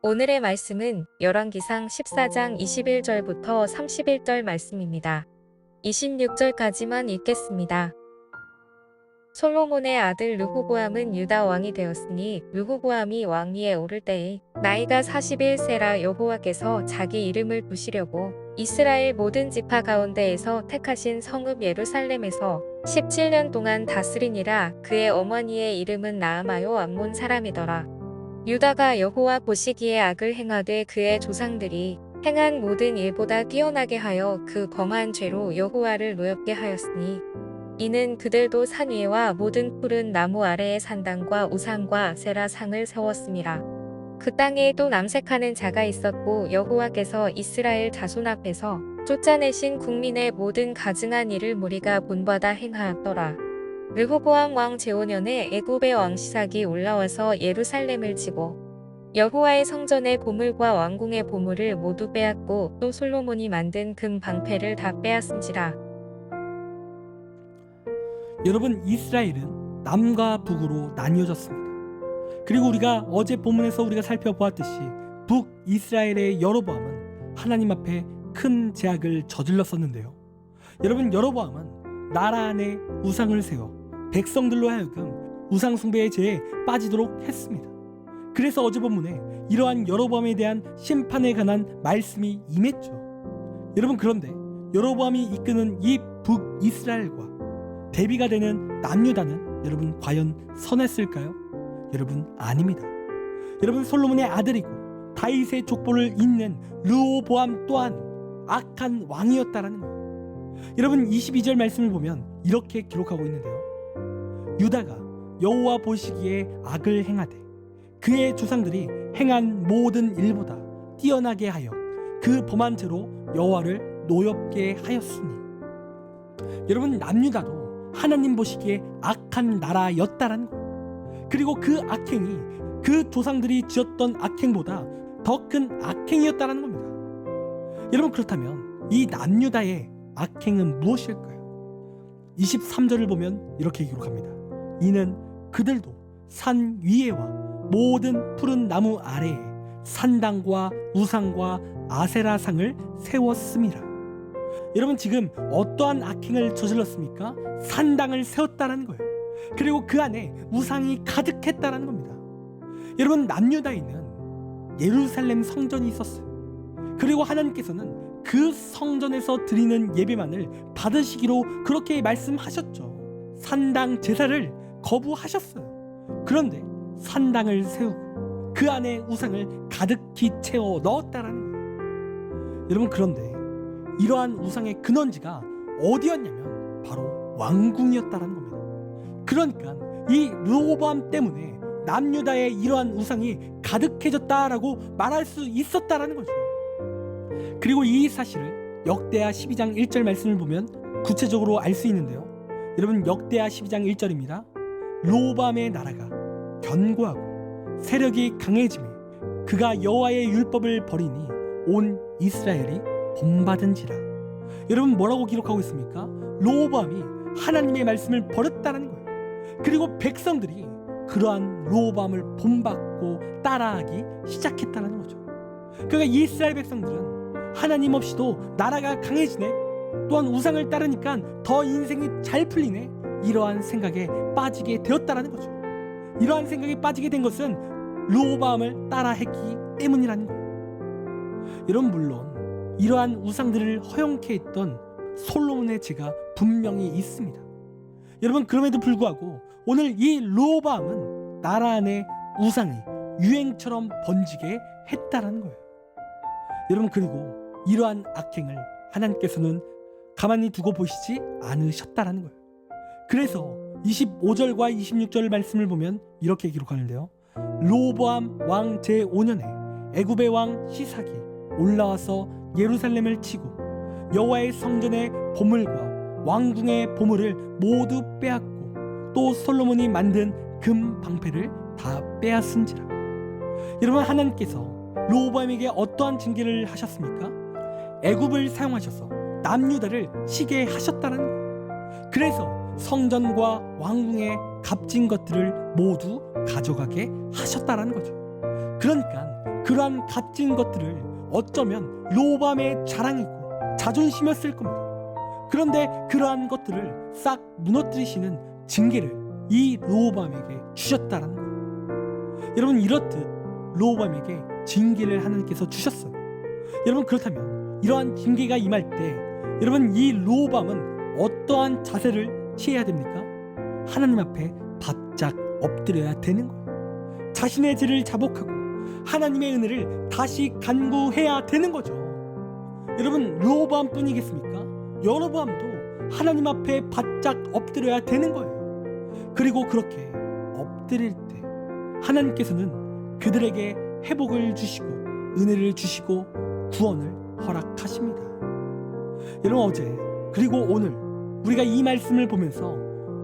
오늘의 말씀은 열왕기상 14장 21절부터 31절 말씀입니다. 26절까지만 읽겠습니다. 솔로몬의 아들 르호보암은 유다 왕이 되었으니 르호보암이 왕위에 오를 때에 나이가 41세라 여호와께서 자기 이름을 두시려고 이스라엘 모든 지파 가운데에서 택하신 성읍 예루살렘에서 17년 동안 다스리니라. 그의 어머니의 이름은 나아마요 암몬 사람이더라. 유다가 여호와 보시기에 악을 행하되 그의 조상들이 행한 모든 일보다 뛰어나게 하여 그 범한 죄로 여호와를 노엽게 하였으니 이는 그들도 산 위에와 모든 푸른 나무 아래에 산당과 우상과 아세라 상을 세웠음이라. 그 땅에 또 남색하는 자가 있었고 여호와께서 이스라엘 자손 앞에서 쫓아내신 국민의 모든 가증한 일을 무리가 본받아 행하였더라. 르호보암 왕 제5년에 애굽의 왕 시삭이 올라와서 예루살렘을 치고 여호와의 성전의 보물과 왕궁의 보물을 모두 빼앗고 또 솔로몬이 만든 금 방패를 다 빼앗은지라. 여러분, 이스라엘은 남과 북으로 나뉘어졌습니다. 그리고 우리가 어제 본문에서 우리가 살펴보았듯이 북이스라엘의 여로보암은 하나님 앞에 큰 죄악을 저질렀었는데요. 여러분, 여로보암은 나라 안에 우상을 세워 백성들로 하여금 우상 숭배의 죄에 빠지도록 했습니다. 그래서 어제 본문에 이러한 여로보암에 대한 심판에 관한 말씀이 임했죠. 여러분, 그런데 여로보암이 이끄는 이 북이스라엘과 대비가 되는 남유다는 여러분 과연 선했을까요? 여러분, 아닙니다. 여러분, 솔로몬의 아들이고 다윗의 족보를 잇는 르호보암 또한 악한 왕이었다라는 거예요. 여러분, 22절 말씀을 보면 이렇게 기록하고 있는데요. 유다가 여호와 보시기에 악을 행하되 그의 조상들이 행한 모든 일보다 뛰어나게 하여 그 범한 죄로 여호와를 노엽게 하였으니. 여러분, 남유다도 하나님 보시기에 악한 나라였다라는 거예요. 그리고 그 악행이 그 조상들이 지었던 악행보다 더 큰 악행이었다라는 겁니다. 여러분, 그렇다면 이 남유다의 악행은 무엇일까요? 23절을 보면 이렇게 기록합니다. 이는 그들도 산 위에와 모든 푸른 나무 아래에 산당과 우상과 아세라상을 세웠음이라. 여러분, 지금 어떠한 악행을 저질렀습니까? 산당을 세웠다는 거예요. 그리고 그 안에 우상이 가득했다는 겁니다. 여러분, 남유다에 있는 예루살렘 성전이 있었어요. 그리고 하나님께서는 그 성전에서 드리는 예배만을 받으시기로 그렇게 말씀하셨죠. 산당 제사를 거부하셨어요. 그런데 산당을 세우고 그 안에 우상을 가득히 채워 넣었다라는 거예요. 여러분, 그런데 이러한 우상의 근원지가 어디였냐면 바로 왕궁이었다라는 겁니다. 그러니까 이 르호보암 때문에 남유다의 이러한 우상이 가득해졌다라고 말할 수 있었다라는 거죠. 그리고 이 사실을 역대하 12장 1절 말씀을 보면 구체적으로 알 수 있는데요. 여러분, 역대하 12장 1절입니다. 르호보암의 나라가 견고하고 세력이 강해지매 그가 여호와의 율법을 버리니 온 이스라엘이 본받은지라. 여러분, 뭐라고 기록하고 있습니까? 르호보암이 하나님의 말씀을 버렸다는 거예요. 그리고 백성들이 그러한 르호보암을 본받고 따라하기 시작했다는 거죠. 그러니까 이스라엘 백성들은 하나님 없이도 나라가 강해지네, 또한 우상을 따르니까 더 인생이 잘 풀리네, 이러한 생각에 빠지게 되었다는 거죠. 이러한 생각에 빠지게 된 것은 르호보암을 따라했기 때문이라는 거예요. 여러분, 물론 이러한 우상들을 허용케 했던 솔로몬의 죄가 분명히 있습니다. 여러분, 그럼에도 불구하고 오늘 이 르호보암은 나라 안에 우상이 유행처럼 번지게 했다라는 거예요. 여러분, 그리고 이러한 악행을 하나님께서는 가만히 두고 보시지 않으셨다라는 거예요. 그래서 25절과 26절 말씀을 보면 이렇게 기록하는데요. 르호보암 왕 제5년에 애굽의 왕 시삭이 올라와서 예루살렘을 치고 여호와의 성전의 보물과 왕궁의 보물을 모두 빼앗고 또 솔로몬이 만든 금 방패를 다 빼앗은지라. 여러분, 하나님께서 르호보암에게 어떠한 징계를 하셨습니까? 애굽을 사용하셔서 남유다를 치게 하셨다는 거예요. 그래서 성전과 왕궁의 값진 것들을 모두 가져가게 하셨다라는 거죠. 그러니까 그러한 값진 것들을 어쩌면 로밤의 자랑이고 자존심이었을 겁니다. 그런데 그러한 것들을 싹 무너뜨리시는 징계를 이 로밤에게 주셨다라는 거예요. 여러분, 이렇듯 로밤에게 징계를 하나님께서 주셨어요. 여러분, 그렇다면 이러한 징계가 임할 때 여러분, 이 로밤은 어떠한 자세를 취해야 됩니까? 하나님 앞에 바짝 엎드려야 되는 거예요. 자신의 죄를 자복하고 하나님의 은혜를 다시 간구해야 되는 거죠. 여러분, 르호보암뿐이겠습니까? 여로보암도 하나님 앞에 바짝 엎드려야 되는 거예요. 그리고 그렇게 엎드릴 때 하나님께서는 그들에게 회복을 주시고 은혜를 주시고 구원을 허락하십니다. 여러분, 어제 그리고 오늘 우리가 이 말씀을 보면서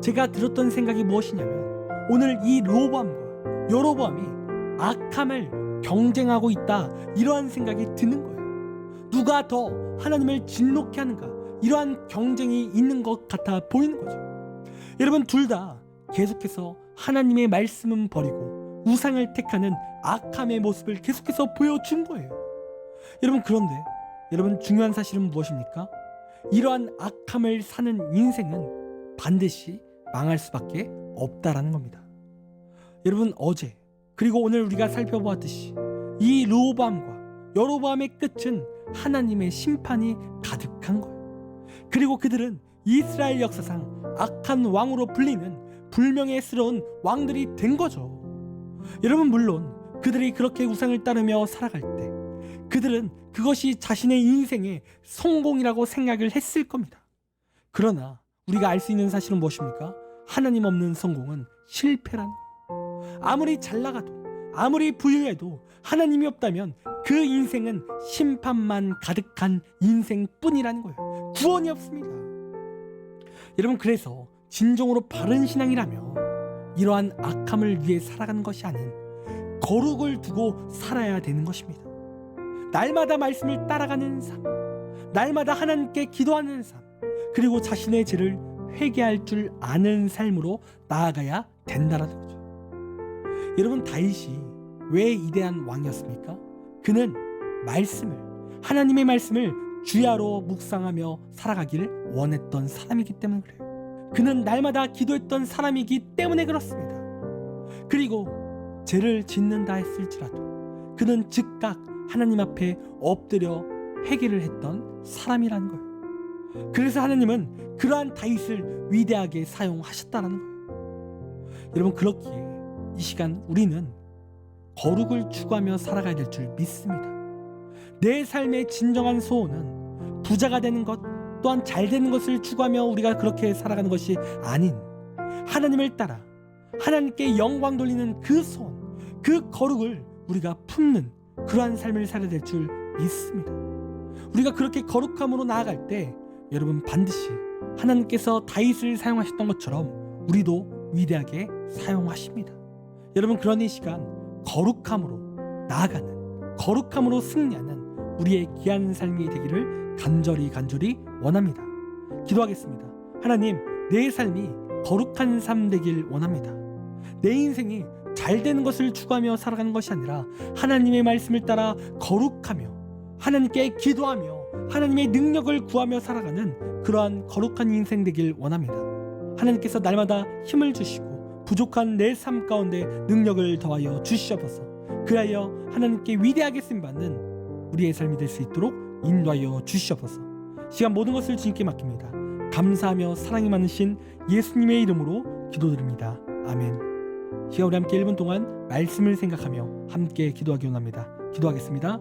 제가 들었던 생각이 무엇이냐면, 오늘 이 르호보암과 여로보암이 악함을 경쟁하고 있다, 이러한 생각이 드는 거예요. 누가 더 하나님을 진노케 하는가, 이러한 경쟁이 있는 것 같아 보이는 거죠. 여러분, 둘 다 계속해서 하나님의 말씀은 버리고 우상을 택하는 악함의 모습을 계속해서 보여준 거예요. 여러분, 그런데 여러분, 중요한 사실은 무엇입니까? 이러한 악함을 사는 인생은 반드시 망할 수밖에 없다라는 겁니다. 여러분, 어제 그리고 오늘 우리가 살펴보았듯이 이 르호보암과 여로보암의 끝은 하나님의 심판이 가득한 거예요. 그리고 그들은 이스라엘 역사상 악한 왕으로 불리는 불명예스러운 왕들이 된 거죠. 여러분, 물론 그들이 그렇게 우상을 따르며 살아갈 때 그들은 그것이 자신의 인생의 성공이라고 생각을 했을 겁니다. 그러나 우리가 알 수 있는 사실은 무엇입니까? 하나님 없는 성공은 실패라는 거예요. 아무리 잘 나가도 아무리 부유해도 하나님이 없다면 그 인생은 심판만 가득한 인생뿐이라는 거예요. 구원이 없습니다. 여러분, 그래서 진정으로 바른 신앙이라면 이러한 악함을 위해 살아가는 것이 아닌 거룩을 두고 살아야 되는 것입니다. 날마다 말씀을 따라가는 삶, 날마다 하나님께 기도하는 삶, 그리고 자신의 죄를 회개할 줄 아는 삶으로 나아가야 된다는 거죠. 여러분, 다윗이 왜 위대한 왕이었습니까? 그는 하나님의 말씀을 주야로 묵상하며 살아가기를 원했던 사람이기 때문에 그래요. 그는 날마다 기도했던 사람이기 때문에 그렇습니다. 그리고 죄를 짓는다 했을지라도 그는 즉각 하나님 앞에 엎드려 회개를 했던 사람이라는 거예요. 그래서 하나님은 그러한 다윗을 위대하게 사용하셨다는 거예요. 여러분, 그렇기에 이 시간 우리는 거룩을 추구하며 살아가야 될 줄 믿습니다. 내 삶의 진정한 소원은 부자가 되는 것, 또한 잘 되는 것을 추구하며 우리가 그렇게 살아가는 것이 아닌, 하나님을 따라 하나님께 영광 돌리는 그 소원, 그 거룩을 우리가 품는 그러한 삶을 살아야 될 줄 믿습니다. 우리가 그렇게 거룩함으로 나아갈 때 여러분, 반드시 하나님께서 다윗을 사용하셨던 것처럼 우리도 위대하게 사용하십니다. 여러분, 그런 이 시간 거룩함으로 나아가는, 거룩함으로 승리하는 우리의 귀한 삶이 되기를 간절히 원합니다. 기도하겠습니다. 하나님, 내 삶이 거룩한 삶 되길 원합니다. 내 인생이 잘 되는 것을 추구하며 살아가는 것이 아니라 하나님의 말씀을 따라 거룩하며 하나님께 기도하며 하나님의 능력을 구하며 살아가는 그러한 거룩한 인생 되길 원합니다. 하나님께서 날마다 힘을 주시고 부족한 내 삶 가운데 능력을 더하여 주시옵소서. 그하여 하나님께 위대하게 쓰임받는 우리의 삶이 될 수 있도록 인도하여 주시옵소서. 시간 모든 것을 주님께 맡깁니다. 감사하며 사랑이 많으신 예수님의 이름으로 기도드립니다. 아멘. 시간 우리 함께 1분 동안 말씀을 생각하며 함께 기도하기 원합니다. 기도하겠습니다.